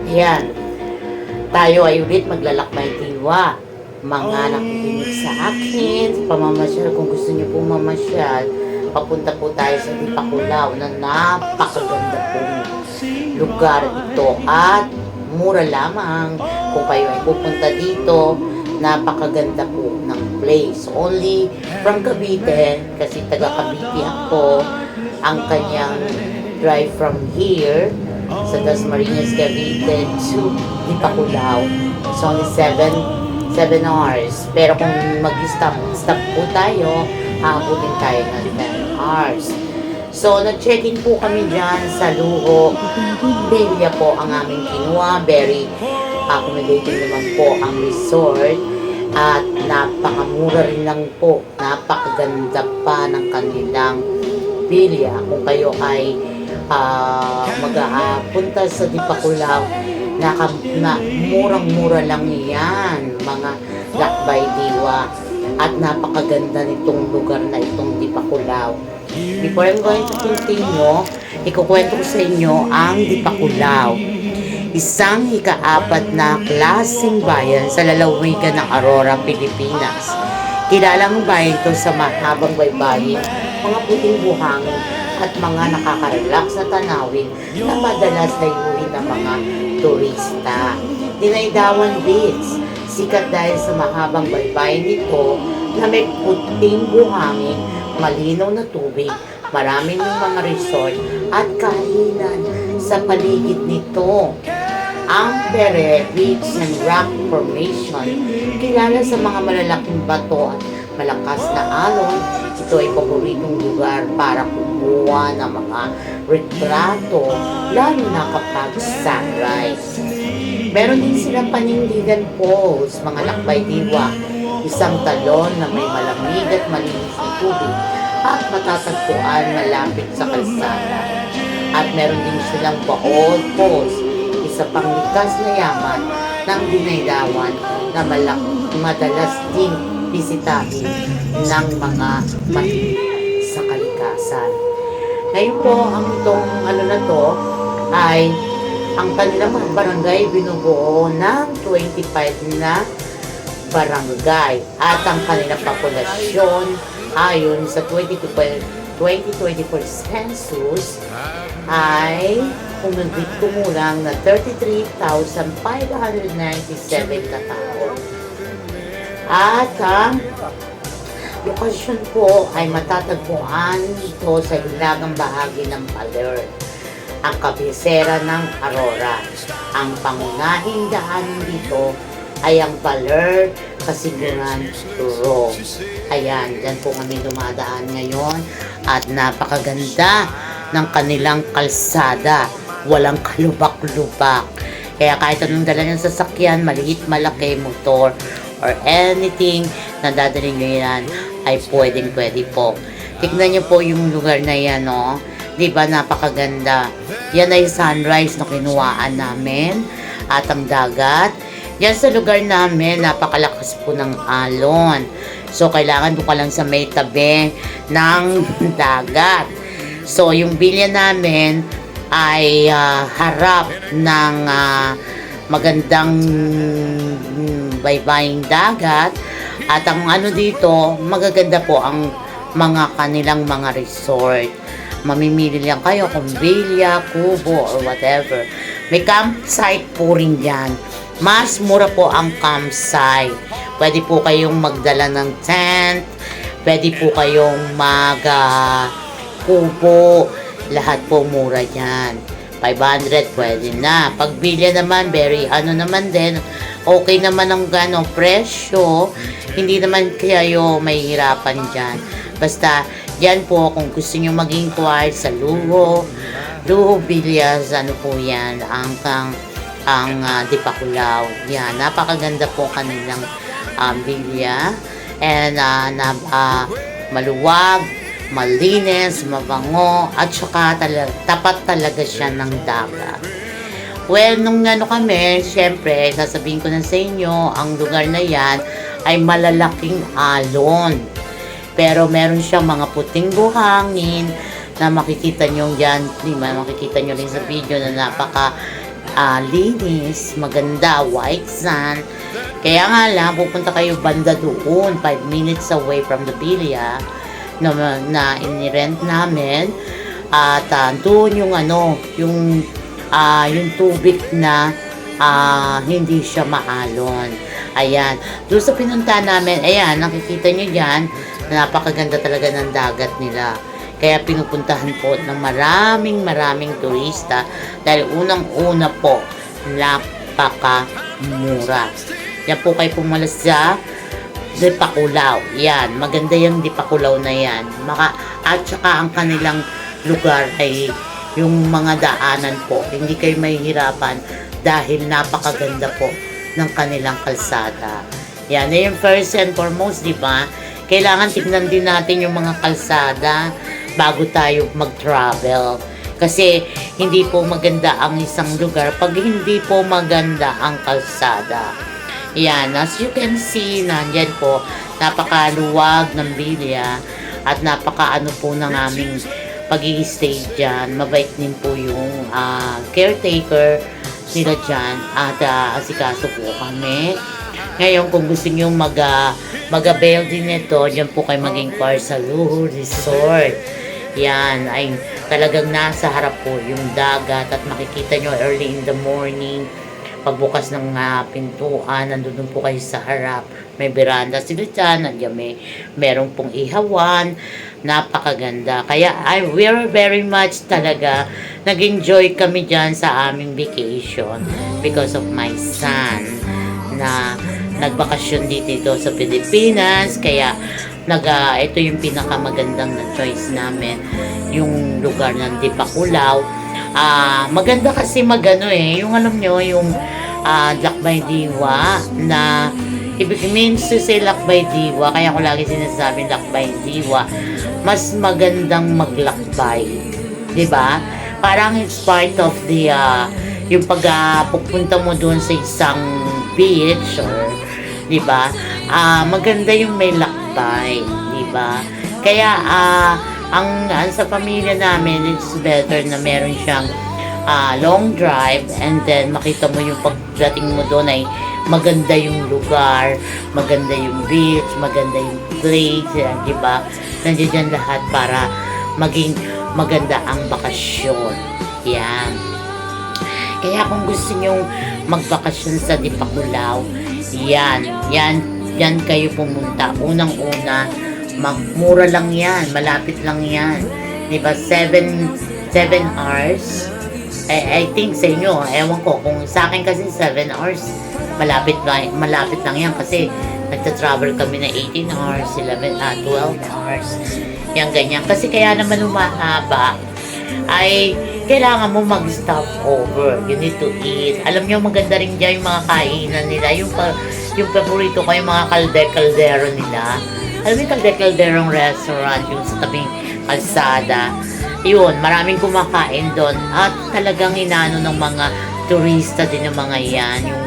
Ayan, tayo ay ulit maglalakbay diwa. Mga nakikinig sa akin, sa pamamasyal, kung gusto niyo po mamasyal, papunta po tayo sa Dipakulaw na napakaganda pong lugar ito at mura lamang kung kayo ay pupunta dito. Napakaganda po ng place. Only from Cavite, kasi taga Cavite ako, ang kanyang drive from here sa Dasmariñas, Cavite to Dipakulaw. It's only 7 hours. Pero kung mag-stop po tayo, aabutin tayo ng 10 hours. So, nag-check-in po kami dyan sa Luho. Belia po ang aming kinuha. Very accommodating naman po ang resort. At napakamura rin lang po. Napakaganda pa ng kanilang Belia. Kung kayo ay mag-punta sa Dipakulaw, na murang-mura lang yan, mga lakbay diwa. At napakaganda nitong lugar na itong Dipakulaw. Before I'm going to continue, ikukwento ko sa inyo ang Dipakulaw. Isang ika-4 na klaseng bayan sa lalawigan ng Aurora, Pilipinas. Kilalang bayan ito sa mahabang baybayin, mga puting buhangin at mga nakaka-relax na tanawin na madalas layuhin ng mga turista. Dinaydawan Beach, sikat dahil sa mahabang baybayin nito na may puting buhangin, malinaw na tubig, maraming mga resort at kahinan sa paligid nito. Ang Pere Beach and Rock Formation, kilala sa mga malalaking bato at malakas na alon. Ito ay paboritong lugar para kumuha ng mga retrato, lalo na kapag sunrise. Meron din silang panindigan falls, mga lakbay diwa, isang talon na may malamig at malinis na tubig at matatagpuan malapit sa kalsada. At meron din silang Baol Falls, isa pang likas na yaman ng Dinaydawan na madalas din bisitahin ng mga mahilig sa kalikasan. Ngayon po, ang itong na to ay ang kanilang mga barangay binubuo ng 25 na barangay at ang kanilang populasyon ayon sa 2024 census ay kumulang na 33,597 katao. At ang lokasyon po ay matatagpuan ito sa hilagang bahagi ng Baler, ang kabisera ng Aurora. Ang pangunahing daanan dito ay ang Baler Kasiguran Road. Ayan, dyan po kami dumadaan ngayon at napakaganda ng kanilang kalsada. Walang kalubak-lubak. Kaya kahit anong dala ng sasakyan, maliit, malaki, motor, or anything na dadalhin nyo yan, ay pwedeng-pwede po. Tignan nyo po yung lugar na yan, no? Diba, napakaganda. Yan ay sunrise na kinuhaan namin. At ang dagat. Yan sa lugar namin, napakalakas po ng alon. So, kailangan doon ka lang sa may tabi ng dagat. So, yung bilya namin ay harap ng magandang baybaying dagat. At ang dito, magaganda po ang mga kanilang mga resort. Mamimili lang kayo kung bilya, kubo, or whatever. May campsite po rin yan. Mas mura po ang campsite. Pwede po kayong magdala ng tent. Pwede po kayong kubo. Lahat po mura yan. 500 pwede na. Pagbilya naman, very naman din. Okay naman ang presyo. Hindi naman kayo mahihirapan dyan. Basta, yan po, kung gusto nyo mag-inquire sa Luho Villas, po yan, ang Dipakulaw. Yan, napakaganda po kanilang bilya. And maluwag, malinis, mabango, at saka tapat talaga siya ng dagat. Well, nung kami, syempre, sasabihin ko na sa inyo, ang lugar na yan ay malalaking alon. Pero meron siyang mga puting buhangin na makikita nyo yan, makikita nyo rin sa video na napaka linis, maganda, white sand. Kaya nga lang, pupunta kayo banda doon, 5 minutes away from the villa na inirent namin. At doon yung yung tubig na hindi siya maalon. Ayan, doon sa pinunta namin, ayan, nakikita nyo dyan, napakaganda talaga ng dagat nila. Kaya pinupuntahan po ng maraming turista dahil unang-una po, napakamura. Yan po kayo pumalas sa Dipakulaw. Yan, maganda yung Dipakulaw na yan. At saka ang kanilang lugar ay yung mga daanan po. Hindi kayo mahihirapan dahil napakaganda po ng kanilang kalsada. Yan, na yung first and foremost, di ba? Kailangan tignan din natin yung mga kalsada bago tayo mag-travel. Kasi hindi po maganda ang isang lugar pag hindi po maganda ang kalsada. Yan, as you can see, nandyan po, napakaluwag ng bilya at napakaano po ng aming pag-i-stay dyan. Mabait din po yung caretaker nila dyan at asikaso po kami. Ngayon, kung gusto nyo mag-avail din ito, dyan po kayo maging par sa Luho Resort. Yan, ay talagang nasa harap po yung dagat at makikita nyo early in the morning. Pagbukas ng pintuan, nandun po kayo sa harap. May veranda sila dyan, nandiyan meron pong ihawan. Napakaganda. Kaya we're very much talaga nag-enjoy kami dyan sa aming vacation because of my son na nagbakasyon dito sa Pilipinas. Kaya ito yung pinakamagandang na choice namin, yung lugar ng Dipakulaw. Maganda kasi yung alam nyo, yung Lakbay Diwa na ibig means to say Lakbay Diwa, kaya ko lagi sinasabi Lakbay Diwa, mas magandang maglakbay, di ba? Parang it's part of the yung pupunta mo doon sa isang beach or di ba? Maganda yung may lakbay, di ba? Kaya ang sa pamilya namin, it's better na meron siyang long drive and then makita mo yung pagdating mo doon ay maganda yung lugar, maganda yung beach, maganda yung place, di ba? Nandiyan dyan lahat para maging maganda ang bakasyon. Yan. Kaya kung gusto nyong magbakasyon sa Dipakulaw, yan kayo pumunta. Unang-una, mura lang yan, malapit lang yan. Diba, 7 hours. I think sa inyo, ewan ko, kung sa akin kasi 7 hours, malapit lang yan kasi nagta-travel kami na 18 hours, 12 hours. Yan ganyan. Kasi kaya naman humahaba, ay kailangan mo mag-stop over. You need to eat. Alam nyo, maganda rin dyan yung mga kainan nila. Yung paborito ko, yung mga kalde-kaldero nila. Alam mo yung kalde-kalderong restaurant, yung sa tabing kalsada. Yun, maraming kumakain doon. At talagang inano ng mga turista din ng mga yan. Yung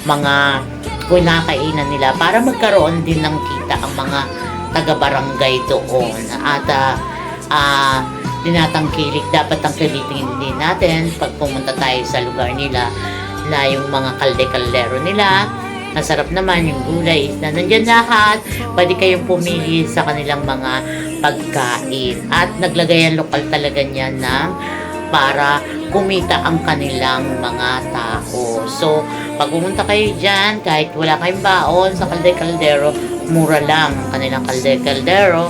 mga kinakainan nila para magkaroon din ng kita ang mga taga-barangay doon. At tinatangkilik, dapat tangkilitin din natin pag pumunta tayo sa lugar nila na yung mga kalde-kaldero nila. Masarap naman yung gulay, is na nandyan lahat. Pwede kayong pumili sa kanilang mga pagkain. At naglagayan lokal talaga niya para kumita ang kanilang mga tao. So, pag pumunta kayo dyan, kahit wala kayong baon sa kalde-kaldero, mura lang kanilang kalde-kaldero.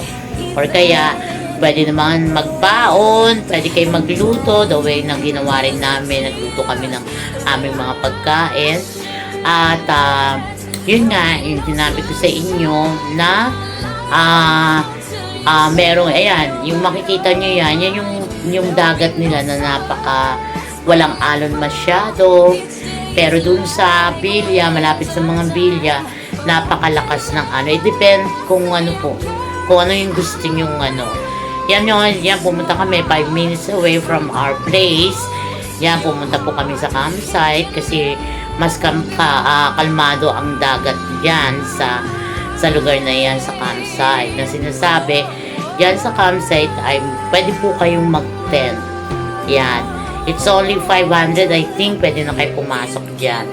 Or kaya, pwede naman magbaon, pwede kayo magluto, the way na ginawa rin namin, nagluto kami ng aming mga pagkain. At yun nga, yung sinabi ko sa inyo na merong, ayan, yung makikita nyo yan yung dagat nila na napaka walang alon masyado. Pero dun sa bilya, malapit sa mga bilya, napakalakas ng It depends kung ano po, kung ano yung gusto nyong Yan, pumunta kami 5 minutes away from our place. Yan, pumunta po kami sa campsite kasi mas kalmado ang dagat yan sa lugar na yan, sa campsite. Na sinasabi, yan sa campsite ay pwede po kayong mag-tent. Yan. It's only 500, I think. Pwede na kayo pumasok dyan.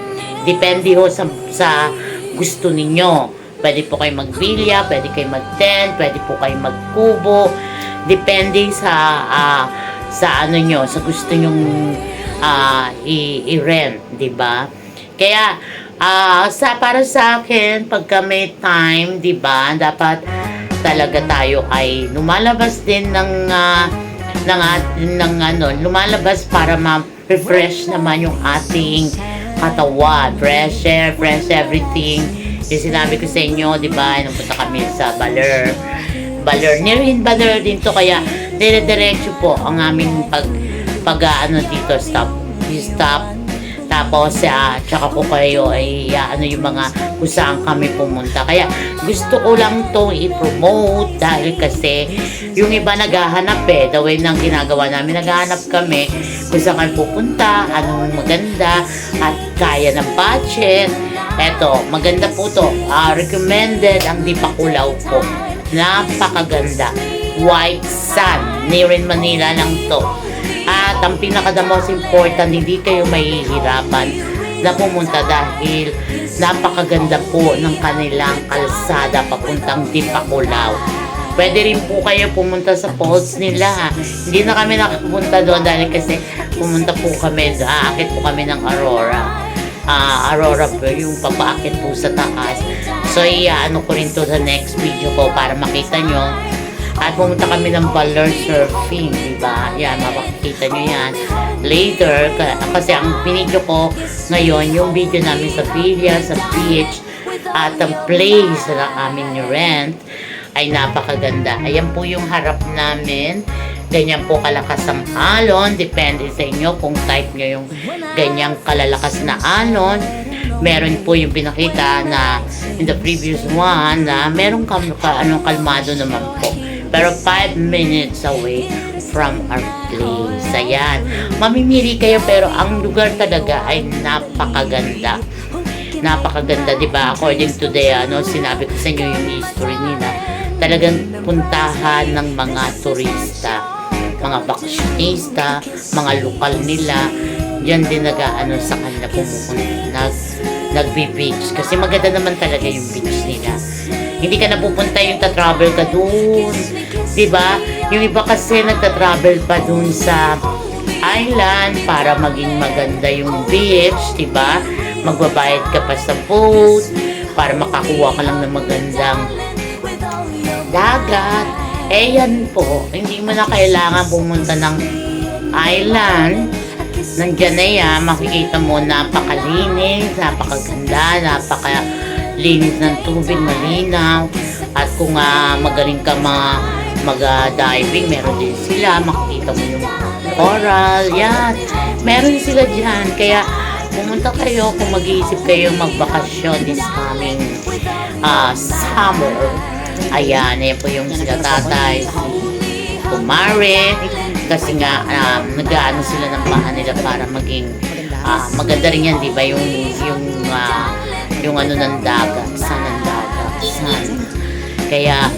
Depende ho sa gusto ninyo. Pwede po kayo magbilya, pwede kayo mag-tent, pwede po kayo magkubo. Depende sa ano nyo, sa gusto nyong i-rent, di ba? Kaya, para sa akin, pagka may time, di ba, dapat talaga tayo ay lumalabas din lumalabas para ma-refresh naman yung ating katawan. Fresh air, fresh everything. Yung sinabi ko sa inyo, di ba, napunta kami sa Baler, near in Baler din to, kaya dire-diretso po ang aming dito, stop. Tapos, tsaka ko kayo ay yung mga kung saan kami pumunta. Kaya, gusto ko lang to i-promote dahil kasi yung iba naghahanap the way ng ginagawa namin, naghahanap kami kung saan kami pupunta, anong maganda, at kaya ng budget. Eto, maganda po to. Recommended ang Dipakulaw po. Napakaganda. White Sand. Near in Manila lang to. At ang the most important, hindi kayo mahihirapan na pumunta dahil napakaganda po ng kanilang kalsada papuntang Dipakulaw. Pwede rin po kayo pumunta sa falls nila. Hindi na kami nakapunta doon dahil kasi pumunta po kami, aakit po kami ng Aurora. Aurora po, yung papaakit po sa taas. So, ko rin to sa next video ko para makita nyo. At pumunta kami ng Baler Surfing, diba? Yan, makikita nyo yan later. Kasi ang video ko ngayon, yung video namin sa Villa, sa beach, at ang place na aming rent ay napakaganda. Ayan po yung harap namin. Ganyan po kalakas ang alon. Depende sa inyo kung type nyo yung ganyang kalalakas na alon. Meron po yung pinakita na in the previous one na merong kalmado naman po. Pero 5 minutes away from our place. Ayan. Mamimili kayo pero ang lugar talaga ay napakaganda. Napakaganda, di ba? According to the, sinabi ko sa inyo yung history nila. Talagang puntahan ng mga turista, mga baksyonista, mga lokal nila. Diyan din sa kanila pumupunta. Nagbe-beach. Kasi maganda naman talaga yung beach nila. Hindi ka napupunta yung ta-travel ka dun. Diba? Yung iba kasi nagta-travel pa dun sa island para maging maganda yung beach. Diba? Magbabayad ka pa sa boat para makakuha ka lang ng magandang dagat. Yan po. Hindi mo na kailangan pumunta ng island. Nandiyan na yan. Makikita mo napakalinis, napakaganda, napakalinis ng tubig, malinaw. At kung magaling ka mag-diving, meron din sila. Makikita mo yung coral. Yan. Meron sila dyan. Kaya pumunta kayo kung mag-iisip kayo magbakasyon this coming summer. Ayan po yung sila tatay, si Kumare. Kasi nga, nag-aano sila ng bahan nila para maging maganda rin yan, di ba? Yung ng dagat, ng dagat. Kaya,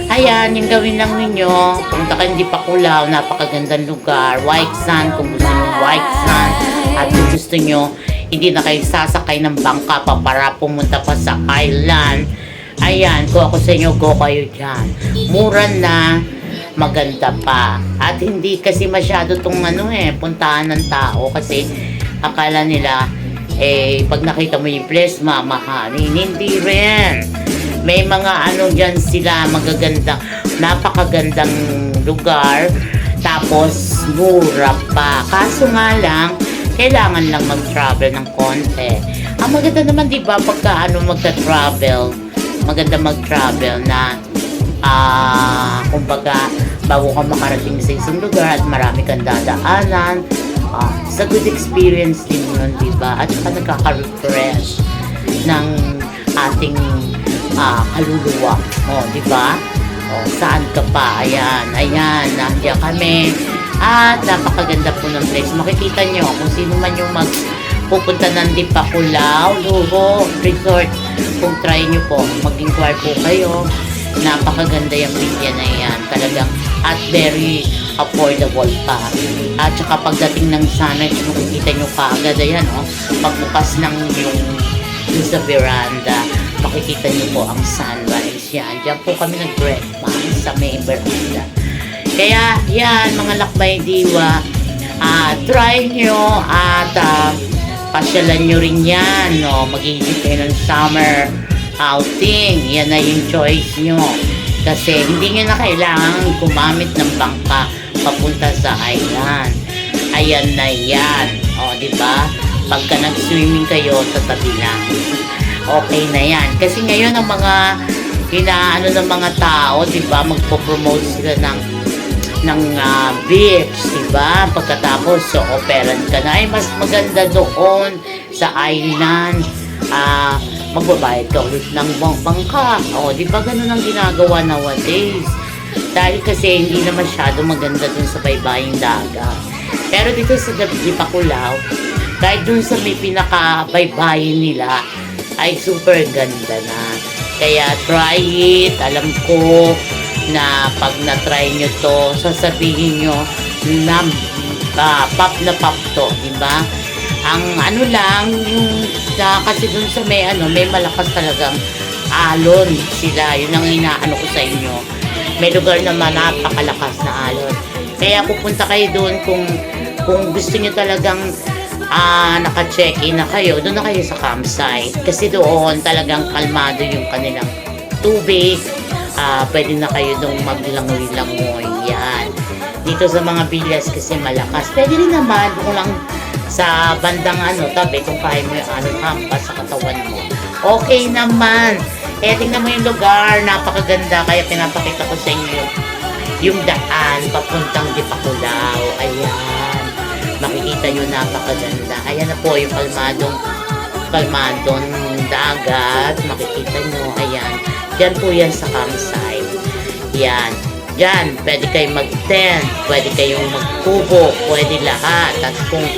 ayan, yung gawin lang ninyo. Punta kayo hindi Dipakulaw, napakagandang lugar. White Sand, kung gusto nyo white sand. At kung gusto nyo, hindi na kayo sasakay ng bangka pa para pumunta pa sa island. Ayan, kung ako sa inyo, go kayo dyan. Mura na, maganda pa. At hindi kasi masyado tong puntahan ng tao kasi akala nila pag nakita mo yung place mamahalin. Hindi rin. May mga dyan sila magagandang, napakagandang lugar tapos mura pa. Kaso nga lang kailangan lang mag-travel ng konti. Ang maganda naman, di ba, pagka magta-travel, maganda mag-travel na kumbaga bago ka makarating sa isang lugar at marami kang dadaanan, sa good experience din yun, diba? At saka nakaka-refresh ng ating kaluluwa, diba? Saan ka pa? Ayan, nandiyan kami at napakaganda po ng place. Makikita nyo kung sino man yung pupunta ng Dipakulaw, Luho Resort. Kung try nyo po, mag-inquire po kayo. Napakaganda yung video na yan. Talagang at very affordable pa. At saka pagdating ng sunlight, makikita nyo kaagad, ayan oh, pagbukas ng yung sa veranda, makikita nyo po ang sunrise. Yan, dyan po kami nag-breakfast sa may veranda. Kaya yan, mga lakbay diwa, try nyo at pasyalan nyo rin yan, no? Mag-iisip kayo ng summer outing, yan na yung choice nyo. Kasi hindi nyo na kailangan gumamit ng bangka papunta sa island. Ayan na yan. O, di ba? Pagka nag-swimming kayo, sa tabi lang. Okay na yan. Kasi ngayon ang mga inaano ng mga tao, di ba? Magpo-promote sila ng beach, di ba? Pagkatapos, so, operan ka na. Ay, mas maganda doon sa island. Magbabayad ka ulit ng bangka. O, di ba ganun ang ginagawa nowadays? Dahil kasi hindi na masyado maganda dun sa baybaying dagat. Pero dito sa Dipakulaw, kahit dun sa may pinaka-baybayin nila, ay super ganda na. Kaya try it. Alam ko na pag na-try nyo to, sasabihin nyo na pop na pop to, di ba? Ang ano lang, yung kasi dun sa may malakas talagang alon sila. Yun ang inaano ko sa inyo. May lugar naman napakalakas na alon. Kaya pupunta kayo doon kung gusto niyo talagang naka-check-in na kayo, doon na kayo sa campsite. Kasi doon talagang kalmado yung kanilang tubig. Pwede na kayo doon maglangoy-langoy. Yan. Dito sa mga villas kasi malakas. Pwede rin naman kung lang sa bandang tabi, kung kaya mo yung hampas sa katawan mo. Okay naman. Kaya tingnan mo yung lugar, napakaganda. Kaya pinapakita ko sa inyo yung daan papuntang Dipakulaw. Ayan. Makikita nyo, napakaganda. Ayan na po yung kalmadong dagat. Makikita nyo, ayan. Diyan po yan sa campsite. Yan. Diyan, pwede kayong mag-tent, pwede kayong magkubo, pwede lahat. At kung